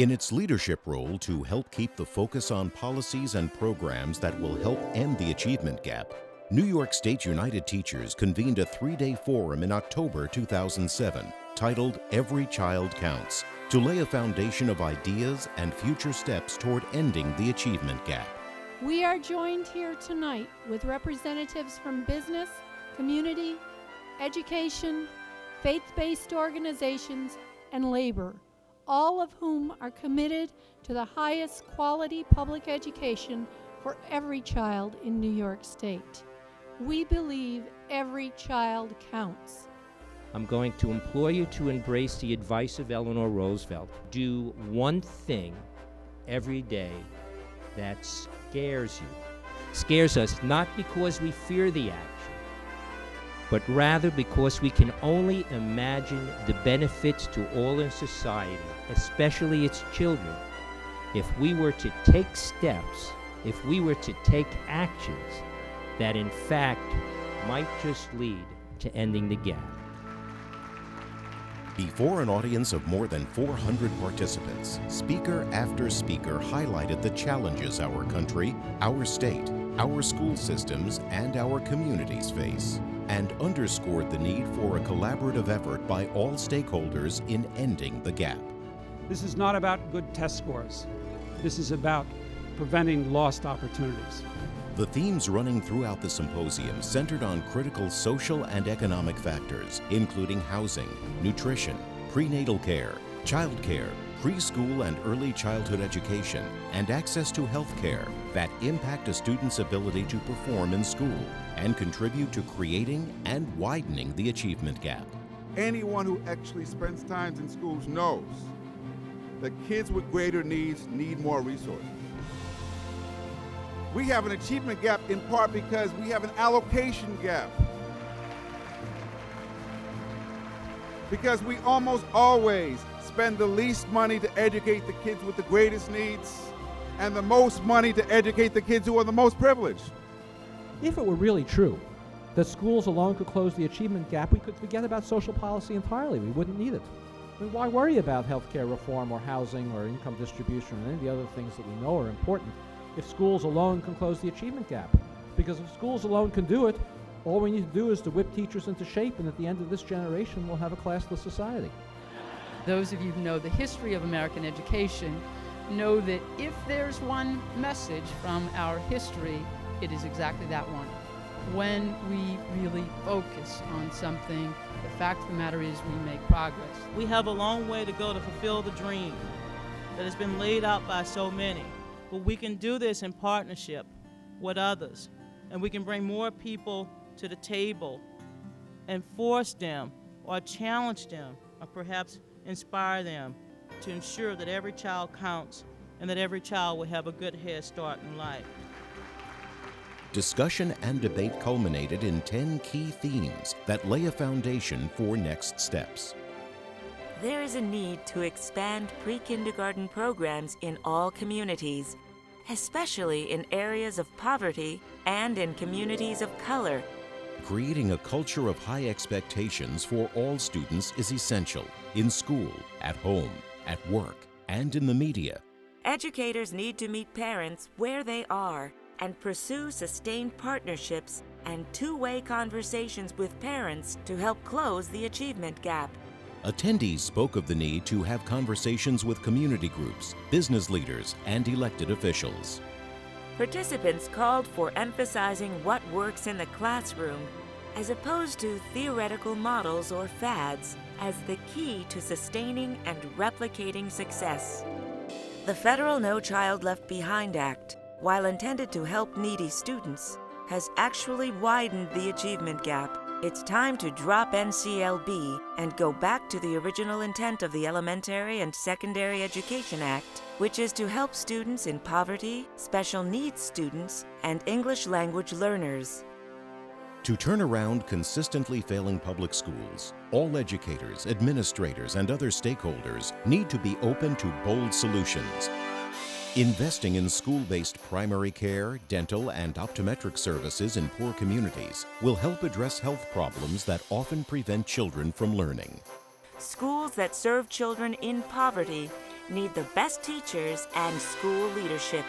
In its leadership role to help keep the focus on policies and programs that will help end the achievement gap, New York State United Teachers convened a 3-day forum in October 2007 titled Every Child Counts to lay a foundation of ideas and future steps toward ending the achievement gap. We are joined here tonight with representatives from business, community, education, faith-based organizations, and labor, all of whom are committed to the highest quality public education for every child in New York State. We believe every child counts. I'm going to implore you to embrace the advice of Eleanor Roosevelt. Do one thing every day that scares you. Scares us not because we fear the action, but rather because we can only imagine the benefits to all in society, especially its children, if we were to take steps, if we were to take actions that in fact might just lead to ending the gap. Before an audience of more than 400 participants, speaker after speaker highlighted the challenges our country, our state, our school systems, and our communities face, and underscored the need for a collaborative effort by all stakeholders in ending the gap. This is not about good test scores. This is about preventing lost opportunities. The themes running throughout the symposium centered on critical social and economic factors, including housing, nutrition, prenatal care, child care, preschool and early childhood education, and access to health care that impact a student's ability to perform in school and contribute to creating and widening the achievement gap. Anyone who actually spends time in schools knows that kids with greater needs need more resources. We have an achievement gap in part because we have an allocation gap. Because we almost always spend the least money to educate the kids with the greatest needs and the most money to educate the kids who are the most privileged. If it were really true that schools alone could close the achievement gap, we could forget about social policy entirely. We wouldn't need it. I mean, why worry about healthcare reform or housing or income distribution and any of the other things that we know are important if schools alone can close the achievement gap? Because if schools alone can do it, all we need to do is to whip teachers into shape, and at the end of this generation, we'll have a classless society. Those of you who know the history of American education know that if there's one message from our history, it is exactly that one. When we really focus on something, the fact of the matter is we make progress. We have a long way to go to fulfill the dream that has been laid out by so many. But we can do this in partnership with others, and we can bring more people to the table and force them or challenge them or perhaps inspire them to ensure that every child counts and that every child will have a good head start in life. Discussion and debate culminated in 10 key themes that lay a foundation for next steps. There is a need to expand pre-kindergarten programs in all communities, especially in areas of poverty and in communities of color. Creating a culture of high expectations for all students is essential in school, at home, at work, and in the media. Educators need to meet parents where they are and pursue sustained partnerships and two-way conversations with parents to help close the achievement gap. Attendees spoke of the need to have conversations with community groups, business leaders, and elected officials. Participants called for emphasizing what works in the classroom as opposed to theoretical models or fads as the key to sustaining and replicating success. The federal No Child Left Behind Act, while intended to help needy students, has actually widened the achievement gap. It's time to drop NCLB and go back to the original intent of the Elementary and Secondary Education Act, which is to help students in poverty, special needs students, and English language learners. To turn around consistently failing public schools, all educators, administrators, and other stakeholders need to be open to bold solutions. Investing in school-based primary care, dental, and optometric services in poor communities will help address health problems that often prevent children from learning. Schools that serve children in poverty need the best teachers and school leadership.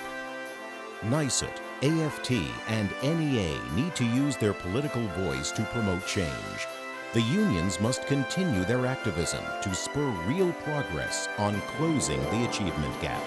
NYSUT, AFT, and NEA need to use their political voice to promote change. The unions must continue their activism to spur real progress on closing the achievement gap.